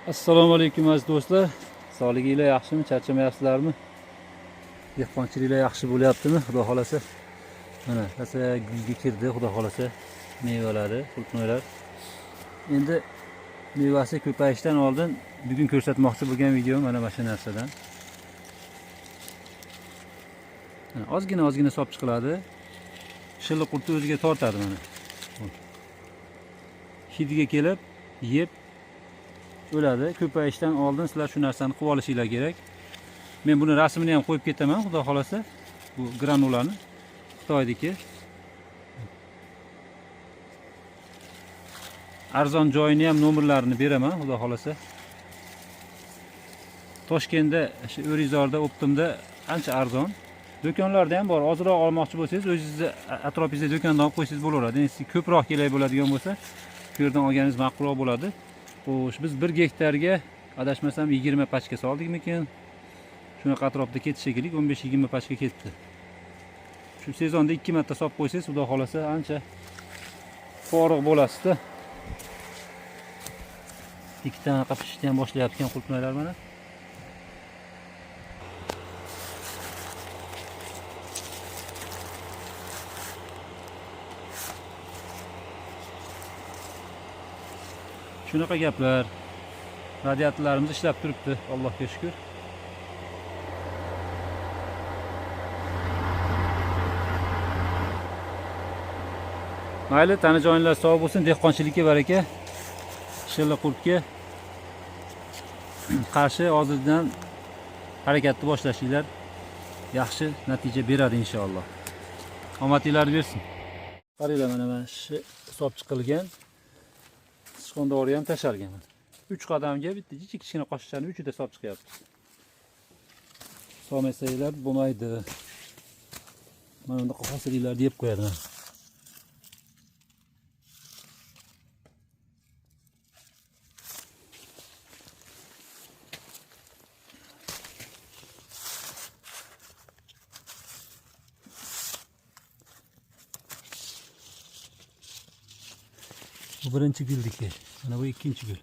Assalomu alaykum aziz do'stlar. Sog'liginglar yaxshimi? Charchamayapsizlarmi? Dehqonchiliklar yaxshi bo'lyaptimi? Xudo xolasa. Mana rosa gulga kirdi, xudo xolasa. Mevalari, qultmoylar. Endi mevasi ko'payishdan oldin bugun ko'rsatmoqchi bo'lgan video mana shu narsadan. Ozgina sop chiqiladi. Shilliq qurti o'ziga tortadi mana. Hidiga kelib, yeb o'ladi. Ko'payishdan oldin sizlar shu narsani qilib olishinglar kerak. Men buni rasmini ham qo'yib ketaman, xudo xolasa. Bu granulani Xitoydagi arzon joyini ham nomerlarini beraman, xudo xolasa. Toshkentda, shu O'rizorda, Optimda ancha arzon. Do'konlarda ham bor. Ozroq olmoqchi bo'lsangiz, o'zingizni atrofingizda do'kondan olib qo'ysangiz bo'laveradi. Endi siz ko'proq kerak bo'ladigan bo'lsa, shu yerdan olganingiz ma'qulroq bo'ladi. Xo'sh, biz 1 gektarga adashmasam 20 pachka soldikmikin? Shunaqa atrofda ketdi shekilli, 15-20 pachka ketdi. Shu sezonda 2 marta solib qo'ysangiz, xudo xolasa ancha forig' bo'lasiz-da. Ikkitadan qapishishni ham boshlayotgan qultmaylar mana. Shunaqa gaplar. Radiatorlarimiz ishlab turibdi, Allohga shukr. Mayli, tani joyinglar sog' bo'lsin, dehqonchilikka baraka. Shilliq qurtga qarshi hozirdan harakatni boshlashinglar yaxshi natija beradi inshaalloh. Omadinglarni bersin. Qaranglar, mana shu hisob chiqilgan. Sichqondori ham tashalgan. 3 qadamga bitta kichkina qoshiqchaning uchida hisob chiqyapti. Solmasanglar bo'lmaydi. Mana bunaqa hosilliklar deb qo'yadi. Bu birinchi guldiki. Mana bu ikkinchi gul.